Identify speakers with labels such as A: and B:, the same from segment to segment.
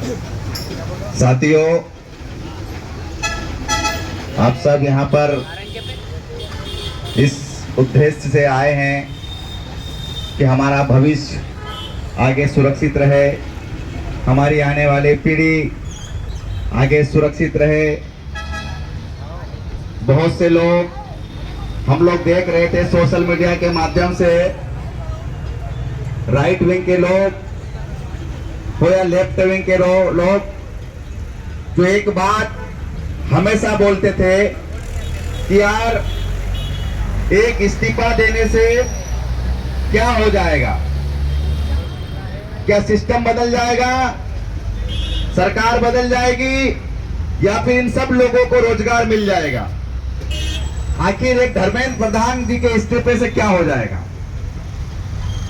A: साथियों, आप सब यहाँ पर इस उद्देश्य से आए हैं कि हमारा भविष्य आगे सुरक्षित रहे, हमारी आने वाली पीढ़ी आगे सुरक्षित रहे। बहुत से लोग हम लोग देख रहे थे सोशल मीडिया के माध्यम से, राइट विंग के लोग हो या लेफ्ट विंग के लोग जो एक बात हमेशा बोलते थे कि यार एक इस्तीफा देने से क्या हो जाएगा, क्या सिस्टम बदल जाएगा, सरकार बदल जाएगी या फिर इन सब लोगों को रोजगार मिल जाएगा, आखिर एक धर्मेंद्र प्रधान जी के इस्तीफे से क्या हो जाएगा।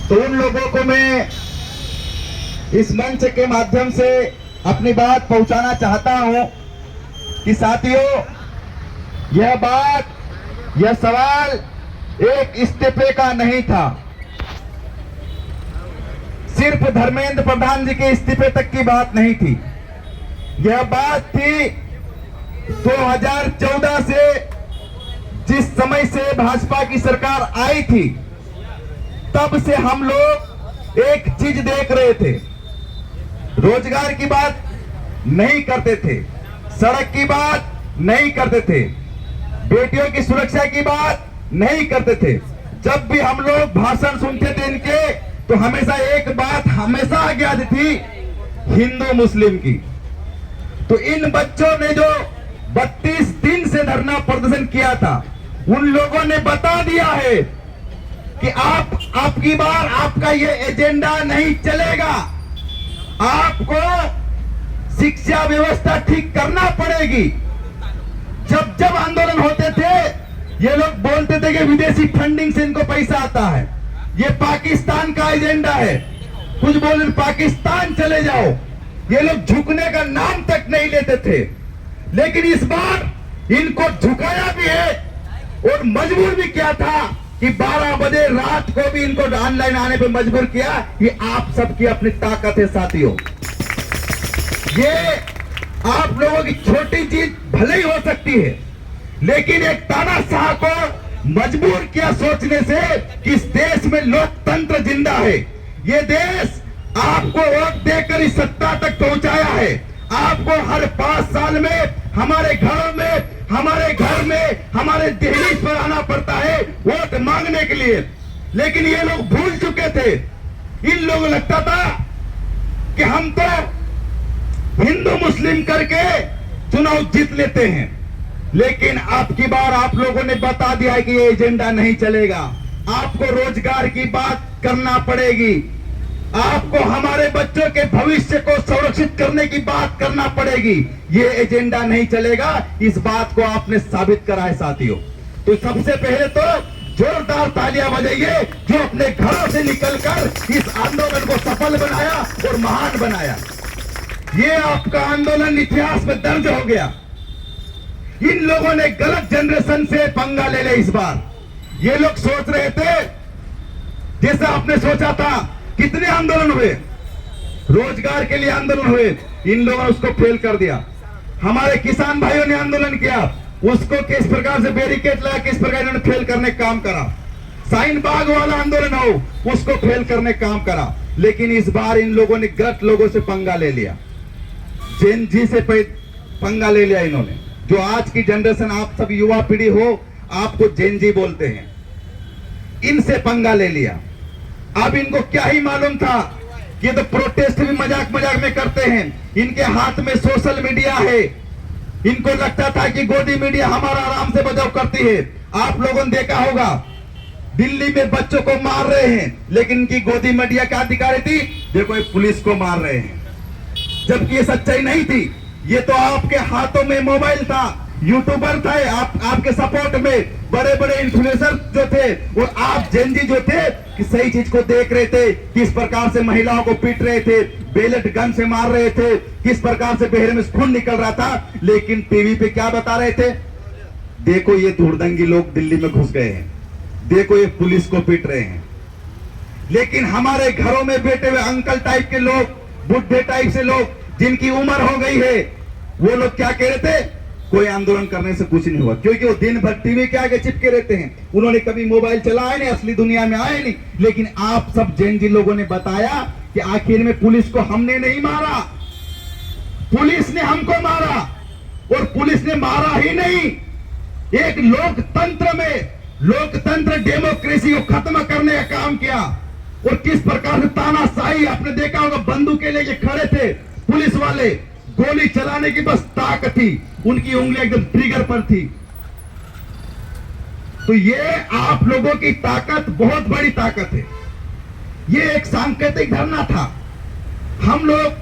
A: तो उन लोगों को मैं इस मंच के माध्यम से अपनी बात पहुंचाना चाहता हूं कि साथियों, यह सवाल एक इस्तीफे का नहीं था, सिर्फ धर्मेंद्र प्रधान जी के इस्तीफे तक की बात नहीं थी। यह बात थी 2014 से, जिस समय से भाजपा की सरकार आई थी, तब से हम लोग एक चीज देख रहे थे, रोजगार की बात नहीं करते थे, सड़क की बात नहीं करते थे, बेटियों की सुरक्षा की बात नहीं करते थे। जब भी हम लोग भाषण सुनते थे इनके, तो हमेशा एक बात हमेशा आगे आती थी, हिंदू मुस्लिम की। तो इन बच्चों ने जो 32 दिन से धरना प्रदर्शन किया था, उन लोगों ने बता दिया है कि आपकी बार आपका ये एजेंडा नहीं चलेगा, आपको शिक्षा व्यवस्था ठीक करना पड़ेगी। जब जब आंदोलन होते थे, ये लोग बोलते थे कि विदेशी फंडिंग से इनको पैसा आता है, ये पाकिस्तान का एजेंडा है, कुछ बोले पाकिस्तान चले जाओ। ये लोग झुकने का नाम तक नहीं लेते थे, लेकिन इस बार इनको झुकाया भी है और मजबूर भी किया था कि 12 बजे रात को भी इनको ऑनलाइन आने पे मजबूर किया। ये आप सबकी अपनी ताकत है साथियों। ये आप लोगों की छोटी चीज भले ही हो सकती है, लेकिन एक तानाशाह को मजबूर किया सोचने से कि इस देश में लोकतंत्र जिंदा है। ये देश आपको वोट देकर इस सत्ता तक पहुंचाया है। आपको हर 5 साल में हमारे घरों में, हमारे घर में, हमारे दहलीज पर आना पड़ता है वोट मांगने के लिए, लेकिन ये लोग भूल चुके थे। इन लोगों को लगता था कि हम तो हिंदू मुस्लिम करके चुनाव जीत लेते हैं, लेकिन आपकी बार आप लोगों ने बता दिया है कि ये एजेंडा नहीं चलेगा। आपको रोजगार की बात करना पड़ेगी, आपको हमारे बच्चों के भविष्य को संरक्षित करने की बात करना पड़ेगी। ये एजेंडा नहीं चलेगा, इस बात को आपने साबित करा है साथियों। तो सबसे पहले तो जोरदार तालियां बजाइए जो अपने घरों से निकलकर इस आंदोलन को सफल बनाया और महान बनाया। ये आपका आंदोलन इतिहास में दर्ज हो गया। इन लोगों ने गलत जनरेशन से पंगा ले लिया इस बार। ये लोग सोच रहे थे, जैसा आपने सोचा था, कितने आंदोलन हुए, रोजगार के लिए आंदोलन हुए, इन लोगों ने उसको फेल कर दिया। हमारे किसान भाइयों ने आंदोलन किया, उसको किस प्रकार से बैरिकेड लगा, किस प्रकार इन्होंने फेल करने का काम करा। साइन बाग वाला आंदोलन हो, उसको फेल करने का काम करा। लेकिन इस बार इन लोगों ने गलत लोगों से पंगा ले लिया, जेन जी से पंगा ले लिया इन्होंने। जो आज की जनरेशन, आप सब युवा पीढ़ी हो, आपको जेन जी बोलते हैं, इनसे पंगा ले लिया। अब इनको क्या ही मालूम था कि ये तो प्रोटेस्ट भी मजाक मजाक में करते हैं। इनके हाथ में सोशल मीडिया है, इनको लगता था कि गोदी मीडिया हमारा आराम से बचाव करती है। आप लोगों ने देखा होगा, दिल्ली में बच्चों को मार रहे हैं, लेकिन इनकी गोदी मीडिया क्या दिखा रही थी, देखो ये पुलिस को मार रहे हैं, जबकि ये सच्चाई नहीं थी। ये तो आपके हाथों में मोबाइल था, यूट्यूबर थे, आपके सपोर्ट में बड़े बड़े इन्फ्लुएंसर जो थे, और आप जेनजी जो थे कि सही चीज को देख रहे थे, किस प्रकार से महिलाओं को पीट रहे थे, बेलेट गन से मार रहे थे, किस प्रकार से बहरे में खून निकल रहा था। लेकिन टीवी पे क्या बता रहे थे, देखो ये धुड़दंगी लोग दिल्ली में घुस गए हैं, देखो ये पुलिस को पीट रहे हैं। लेकिन हमारे घरों में बैठे हुए अंकल टाइप के लोग, बुढ़े टाइप से लोग, जिनकी उम्र हो गई है, वो लोग क्या कह रहे थे, कोई आंदोलन करने से कुछ नहीं हुआ, क्योंकि वो दिन भर टीवी के आगे चिपके रहते हैं। उन्होंने कभी मोबाइल चलाया नहीं, असली दुनिया में आए नहीं। लेकिन आप सब जैन जी लोगों ने बताया कि आखिर में पुलिस को हमने नहीं मारा, पुलिस ने हमको मारा। और पुलिस ने मारा ही नहीं, एक लोकतंत्र में, लोकतंत्र डेमोक्रेसी को खत्म करने का काम किया। और किस प्रकार से तानाशाही, आपने देखा होगा, बंदूकें लेके खड़े थे पुलिस वाले, गोली चलाने की बस ताकत थी, उनकी उंगलियां एकदम ट्रिगर पर थी। तो ये आप लोगों की ताकत बहुत बड़ी ताकत है। ये एक सांकेतिक धरना था। हम लोग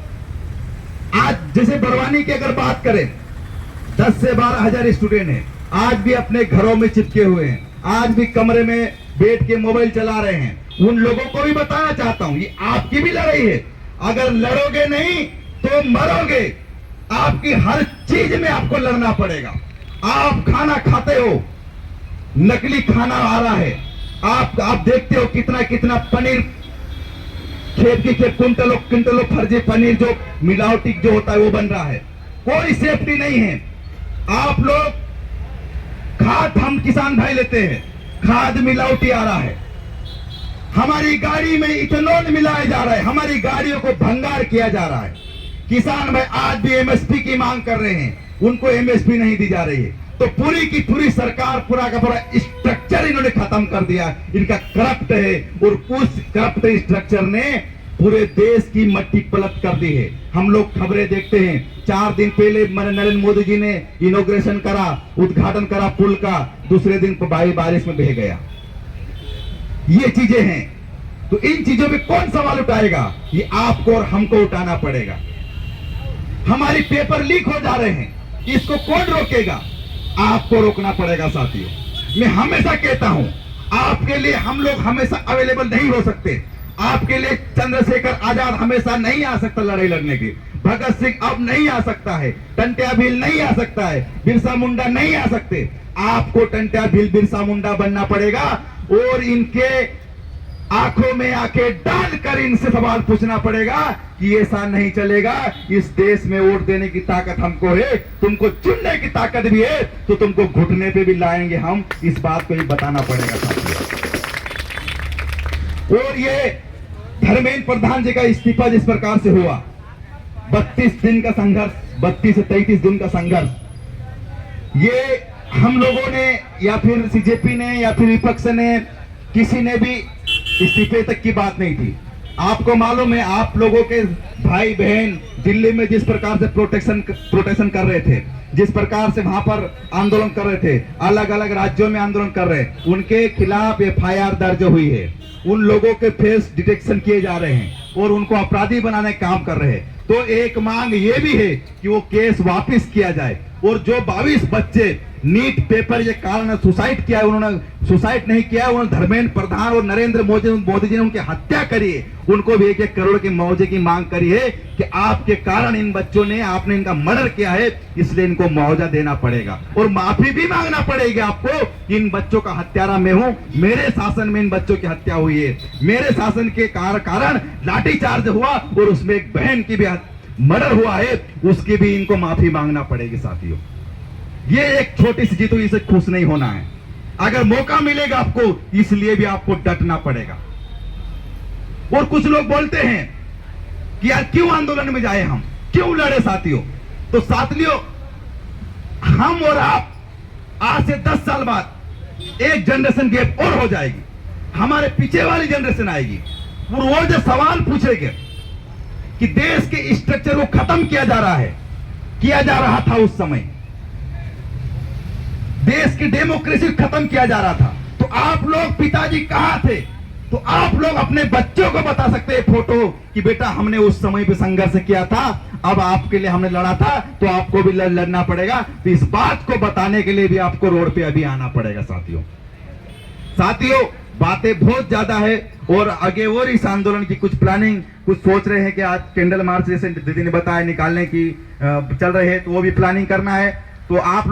A: आज जैसे बड़वानी की अगर बात करें, 10 से 12 हजार स्टूडेंट हैं, आज भी अपने घरों में चिपके हुए हैं, आज भी कमरे में बैठ के मोबाइल चला रहे हैं। उन लोगों को भी बताना चाहता हूं, ये आपकी भी लड़ाई है। अगर लड़ोगे नहीं तो मरोगे। आपकी हर चीज में आपको लड़ना पड़ेगा। आप खाना खाते हो, नकली खाना आ रहा है, आप देखते हो कितना कितना पनीर, खेत की खेत कुंटलों कुंटलों फर्जी पनीर जो मिलावटी जो होता है वो बन रहा है, कोई सेफ्टी नहीं है। आप लोग खाद, हम किसान भाई लेते हैं, खाद मिलावटी आ रहा है, हमारी गाड़ी में इथेनॉल मिलाया जा रहा है, हमारी गाड़ियों को भंगार किया जा रहा है। किसान भाई आज भी एमएसपी की मांग कर रहे हैं, उनको एमएसपी नहीं दी जा रही है। तो पूरी की पूरी सरकार, पूरा का पूरा स्ट्रक्चर इन्होंने खत्म कर दिया, इनका करप्ट है। और उस करप्ट स्ट्रक्चर ने पूरे देश की मट्टी पलट कर दी है। हम लोग खबरें देखते हैं, 4 दिन पहले नरेंद्र मोदी जी ने इनॉग्रेशन करा, उद्घाटन करा पुल का, दूसरे दिन बारिश में बह गया। ये चीजें हैं, तो इन चीजों पे कौन सवाल उठाएगा? ये आपको और हमको उठाना पड़ेगा। हमारी पेपर लीक हो जा रहे हैं, इसको कौन रोकेगा? आपको रोकना पड़ेगा साथियों। मैं हमेशा कहता हूं, आपके लिए हम लोग हमेशा अवेलेबल नहीं हो सकते। आपके लिए चंद्रशेखर आजाद हमेशा नहीं आ सकता लड़ाई लड़ने की, भगत सिंह अब नहीं आ सकता है, टंट्या भील नहीं आ सकता है, बिरसा मुंडा नहीं आ सकते। आपको टंट्या भील बिरसा मुंडा बनना पड़ेगा और इनके आंखों में आंखें डालकर इनसे सवाल पूछना पड़ेगा कि ऐसा नहीं चलेगा। इस देश में वोट देने की ताकत हमको है, तुमको चुनने की ताकत भी है, तो तुमको घुटने पे भी लाएंगे हम। इस बात को ही बताना पड़ेगा साथियों। और ये धर्मेंद्र प्रधान जी का इस्तीफा जिस प्रकार से हुआ, 32 दिन का संघर्ष, 32 से 33 दिन का संघर्ष, ये हम लोगों ने या फिर सीजेपी ने या फिर विपक्ष ने, किसी ने भी इस्तीफे तक की बात नहीं थी। आपको मालूम है, आप लोगों के भाई बहन दिल्ली में जिस प्रकार से प्रोटेक्शन कर रहे थे, जिस प्रकार से वहां पर आंदोलन कर रहे थे, अलग अलग राज्यों में आंदोलन कर रहे हैं, उनके खिलाफ एफआईआर दर्ज हुई है। उन लोगों के फेस डिटेक्शन किए जा रहे हैं और उनको अपराधी बनाने का काम कर रहे हैं। तो एक मांग ये भी है कि वो केस वापस किया जाए। और जो 22 बच्चे नीट पेपर के कारण सुसाइड किया है, उन्होंने सुसाइड नहीं किया, उन्होंने धर्मेंद्र प्रधान और नरेंद्र मोदी जी ने उनकी हत्या करी है, उनको भी 1-1 करोड़ के मुआवजे की मांग करी है कि आपके कारण इन बच्चों ने, आपने इनका मर्डर किया है, इसलिए इनको मुआवजा देना पड़ेगा और माफी भी मांगना पड़ेगी आपको। इन बच्चों का हत्यारा मैं हूं, मेरे शासन में इन बच्चों की हत्या हुई है, मेरे शासन के कारण लाठीचार्ज हुआ और उसमें एक बहन की भी मर्डर हुआ है, उसकी भी इनको माफी मांगना पड़ेगी साथियों। ये एक छोटी सी जीत हुई, इसे खुश नहीं होना है। अगर मौका मिलेगा आपको, इसलिए भी आपको डटना पड़ेगा। और कुछ लोग बोलते हैं कि यार क्यों आंदोलन में जाए, हम क्यों लड़े साथियों। तो साथियों, हम और आप आज से 10 साल बाद एक जनरेशन गैप और हो जाएगी, हमारे पीछे वाली जनरेशन आएगी और वो जो सवाल पूछेंगे कि देश के स्ट्रक्चर को खत्म किया जा रहा है, किया जा रहा था उस समय, देश की डेमोक्रेसी खत्म किया जा रहा था, तो आप लोग पिताजी कहां थे? तो आप लोग अपने बच्चों को बता सकते हैं फोटो कि बेटा हमने उस समय पे संघर्ष किया था, अब आपके लिए हमने लड़ा था, तो आपको भी लड़ना पड़ेगा। तो इस बात को बताने के लिए भी आपको रोड पे अभी आना पड़ेगा साथियों। साथियों, बातें बहुत ज्यादा है और आगे और इस आंदोलन की कुछ प्लानिंग, कुछ सोच रहे हैं कि आज कैंडल मार्च जैसे दीदी ने बताया निकालने की चल रहे हैं, तो वो भी प्लानिंग करना है। तो आप लोग